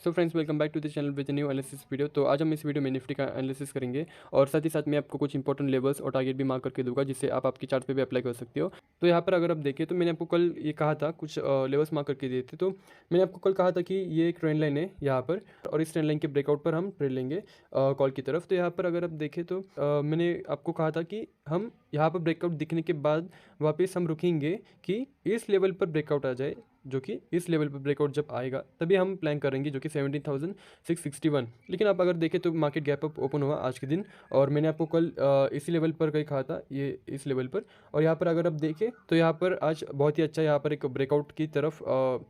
So friends, welcome back to the channel with new analysis video. तो आज हम इस वीडियो में निफ्टी का एनालिसिस करेंगे और साथ ही साथ मैं आपको कुछ इंपॉर्टेंट लेवल्स और टारगेट भी मार्क करके दूंगा, जिससे आप आपकी चार्ट पे भी अप्लाई कर सकते हो। तो यहाँ पर अगर आप देखें तो मैंने आपको कल ये कहा था, कुछ लेवल्स मार्क करके दिए थे। तो मैंने आपको कल कहा था कि ये एक ट्रेंड लाइन है यहाँ पर, और इस ट्रेंड लाइन के ब्रेकआउट पर हम ट्रेड लेंगे कॉल की तरफ। तो यहाँ पर अगर आप देखें तो मैंने आपको कहा था कि हम यहाँ पर ब्रेकआउट दिखने के बाद वापस हम रुकेंगे कि इस लेवल पर ब्रेकआउट आ जाए, जो कि इस लेवल पर ब्रेकआउट जब आएगा तभी हम प्लान करेंगे, जो कि 17,661। लेकिन आप अगर देखें तो मार्केट गैप अप ओपन हुआ आज के दिन, और मैंने आपको कल इसी लेवल पर कहीं कहा था, ये इस लेवल पर। और यहाँ पर अगर आप देखें तो यहाँ पर आज बहुत ही अच्छा यहाँ पर एक ब्रेकआउट की तरफ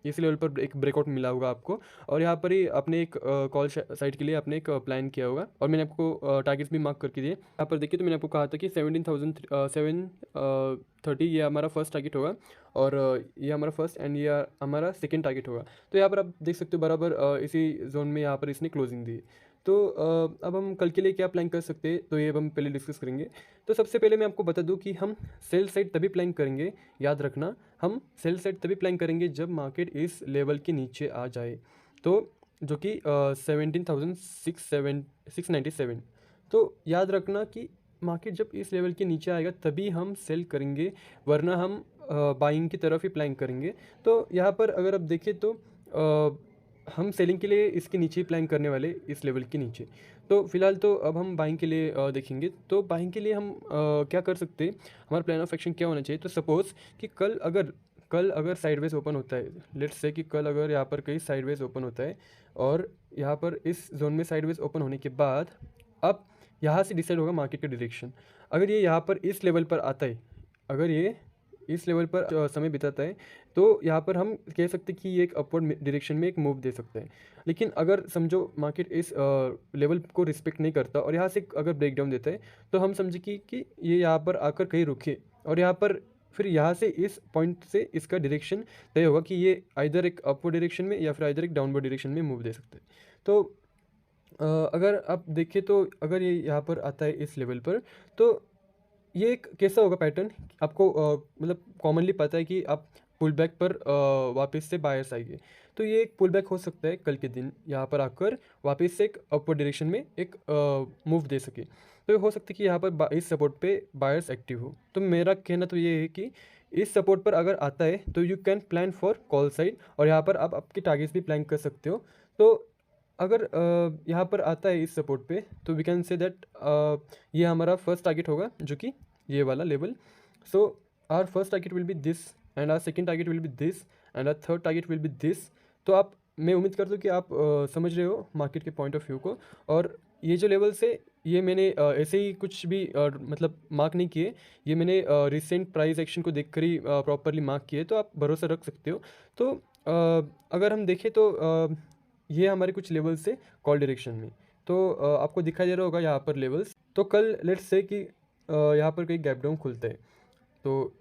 इस लेवल पर एक ब्रेकआउट मिला होगा आपको, और यहाँ पर ही आपने एक कॉल साइड के लिए आपने एक प्लान किया होगा, और मैंने आपको टारगेट्स भी मार्क करके दिए। यहाँ पर देखिए तो मैंने आपको कहा था कि 17,730 ये हमारा फर्स्ट टारगेट होगा, और ये हमारा फर्स्ट एंड ये हमारा सेकेंड टारगेट होगा। तो यहाँ पर आप देख सकते हो बराबर इसी जोन में यहाँ पर इसने क्लोजिंग दी। तो अब हम कल के लिए क्या प्लान कर सकते हैं, तो ये अब हम पहले डिस्कस करेंगे। तो सबसे पहले मैं आपको बता दूं कि हम सेल साइड तभी प्लान करेंगे, याद रखना, हम सेल साइड तभी प्लान करेंगे जब मार्केट इस लेवल के नीचे आ जाए, तो जो कि 17,697। तो याद रखना कि मार्केट जब इस लेवल के नीचे आएगा तभी हम सेल करेंगे, वरना हम बाइंग की तरफ ही प्लान करेंगे। तो यहाँ पर अगर आप देखें तो हम सेलिंग के लिए इसके नीचे ही प्लान करने वाले, इस लेवल के नीचे। तो फिलहाल तो अब हम बाइंग के लिए देखेंगे। तो बाइंग के लिए हम क्या कर सकते हैं, हमारा प्लान ऑफ एक्शन क्या होना चाहिए। तो सपोज़ कि कल अगर साइडवेज ओपन होता है, लेट्स से कि कल अगर यहाँ पर कहीं साइडवेज ओपन होता है, और यहाँ पर इस जोन में साइडवेज ओपन होने के बाद अब यहाँ से डिसाइड होगा मार्केट का डायरेक्शन। अगर ये यहाँ पर इस लेवल पर आता है, अगर ये इस लेवल पर समय बिताता है, तो यहाँ पर हम कह सकते हैं कि ये एक अपवर्ड डायरेक्शन में एक मूव दे सकता है। लेकिन अगर समझो मार्केट इस लेवल को रिस्पेक्ट नहीं करता और यहाँ से अगर ब्रेक डाउन देता है, तो हम समझे कि ये यहाँ पर आकर कहीं रुके, और यहाँ पर फिर यहाँ से इस पॉइंट से इसका डायरेक्शन तय होगा कि ये आइदर एक अपवर्ड डायरेक्शन में या फिर आइदर एक डाउनवर्ड डायरेक्शन में मूव दे सकते हैं। तो अगर आप देखें तो अगर ये यहाँ पर आता है इस लेवल पर, तो ये एक कैसा होगा पैटर्न, आपको मतलब कॉमनली पता है कि आप पुल बैक पर वापस से बायर्स आएंगे। तो ये एक पुल बैक हो सकता है कल के दिन, यहाँ पर आकर वापस से एक अपवर्ड डायरेक्शन में एक मूव दे सके। तो ये हो सकता है कि यहाँ पर इस सपोर्ट पे बायर्स एक्टिव हो। तो मेरा कहना तो ये है कि इस सपोर्ट पर अगर आता है तो you can plan for call side, और यहाँ पर आप आपके टारगेट्स भी प्लान कर सकते हो। तो अगर यहाँ पर आता है इस सपोर्ट पे, तो वी कैन से दैट ये हमारा फर्स्ट टारगेट होगा, जो कि ये वाला level. So our first target will be this, and our second target will be this, and our third target will be this. तो आप, मैं उम्मीद करता हूँ कि आप समझ रहे हो मार्केट के पॉइंट ऑफ व्यू को। और ये जो लेवल्स है, ये मैंने ऐसे ही कुछ भी मतलब मार्क नहीं किए, ये मैंने रिसेंट प्राइस एक्शन को देखकर ही प्रॉपरली मार्क किए, तो आप भरोसा रख सकते हो। तो अगर हम देखें तो ये हमारे कुछ लेवल्स है कॉल डायरेक्शन में। तो आपको दिखाई दे रहा होगा यहाँ पर लेवल्स। तो कल लेट्स से कि यहाँ पर कहीं गैप डाउन खुलता है, तो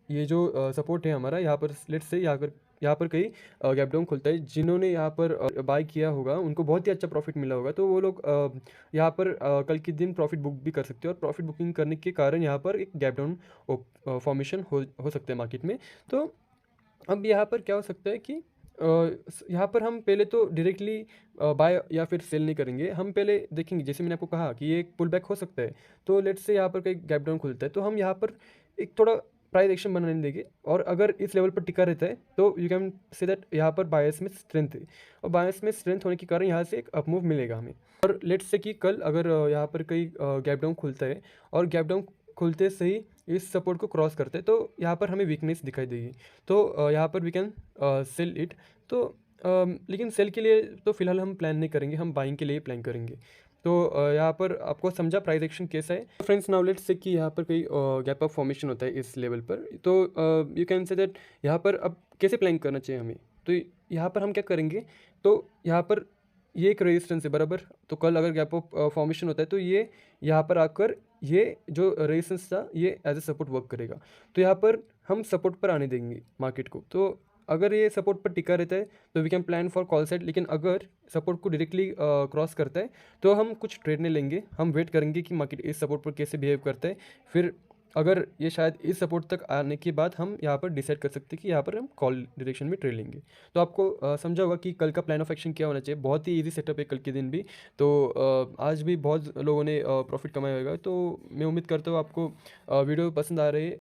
ये जो सपोर्ट है हमारा, यहाँ पर लेट्स से यहाँ पर कहीं गैप डाउन खुलता है, जिन्होंने यहाँ पर बाय किया होगा उनको बहुत ही अच्छा प्रॉफिट मिला होगा, तो वो लोग यहाँ पर कल के दिन प्रॉफिट बुक भी कर सकते हैं, और प्रॉफिट बुकिंग करने के कारण यहाँ पर एक गैप डाउन फॉर्मेशन हो सकता है मार्केट में। तो अब यहाँ पर क्या हो सकता है कि यहाँ पर हम पहले तो डायरेक्टली बाय या फिर सेल नहीं करेंगे, हम पहले देखेंगे, जैसे मैंने आपको कहा कि ये एक पुल बैक हो सकता है। तो लेट्स से यहाँ पर कहीं गैप डाउन खुलता है, तो हम यहाँ पर एक थोड़ा प्राइस एक्शन बनाने देंगे, और अगर इस लेवल पर टिका रहता है तो यू कैन से दैट यहाँ पर बायस में स्ट्रेंथ है, और बायस में स्ट्रेंथ होने के कारण यहाँ से एक अपमूव मिलेगा हमें। और लेट्स से कि कल अगर यहाँ पर कहीं गैप डाउन खुलता है, और गैप डाउन खुलते से ही इस सपोर्ट को क्रॉस करते हैं, तो यहाँ पर हमें वीकनेस दिखाई देगी, तो यहाँ पर वी कैन सेल इट। तो लेकिन सेल के लिए तो फिलहाल हम प्लान नहीं करेंगे, हम बाइंग के लिए प्लान करेंगे। तो यहाँ पर आपको समझा प्राइस एक्शन कैसा है। फ्रेंड्स, नाउ लेट्स से कि यहाँ पर कोई गैप अप फॉर्मेशन होता है इस लेवल पर, तो यू कैन से दैट यहाँ पर अब कैसे प्लान करना चाहिए हमें। तो यहाँ पर हम क्या करेंगे, तो यहाँ पर ये एक रेजिस्टेंस है बराबर। तो कल अगर गैप अप फॉर्मेशन होता है, तो ये यहाँ पर आकर ये जो रेजिस्टेंस था ये एज ए सपोर्ट वर्क करेगा। तो यहाँ पर हम सपोर्ट पर आने देंगे मार्केट को। तो अगर ये सपोर्ट पर टिका रहता है तो we can plan for call side, लेकिन अगर सपोर्ट को डायरेक्टली क्रॉस करता है तो हम कुछ ट्रेड नहीं लेंगे, हम वेट करेंगे कि मार्केट इस सपोर्ट पर कैसे बिहेव करता है, फिर अगर ये शायद इस सपोर्ट तक आने के बाद हम यहाँ पर डिसाइड कर सकते हैं कि यहाँ पर हम कॉल डायरेक्शन में ट्रेड लेंगे। तो आपको समझा होगा कि कल का प्लान ऑफ एक्शन क्या होना चाहिए। बहुत ही ईज़ी सेटअप है कल के दिन भी। तो आज भी बहुत लोगों ने प्रॉफ़िट कमाया होगा। तो मैं उम्मीद करता हूँ आपको वीडियो पसंद आ रही है।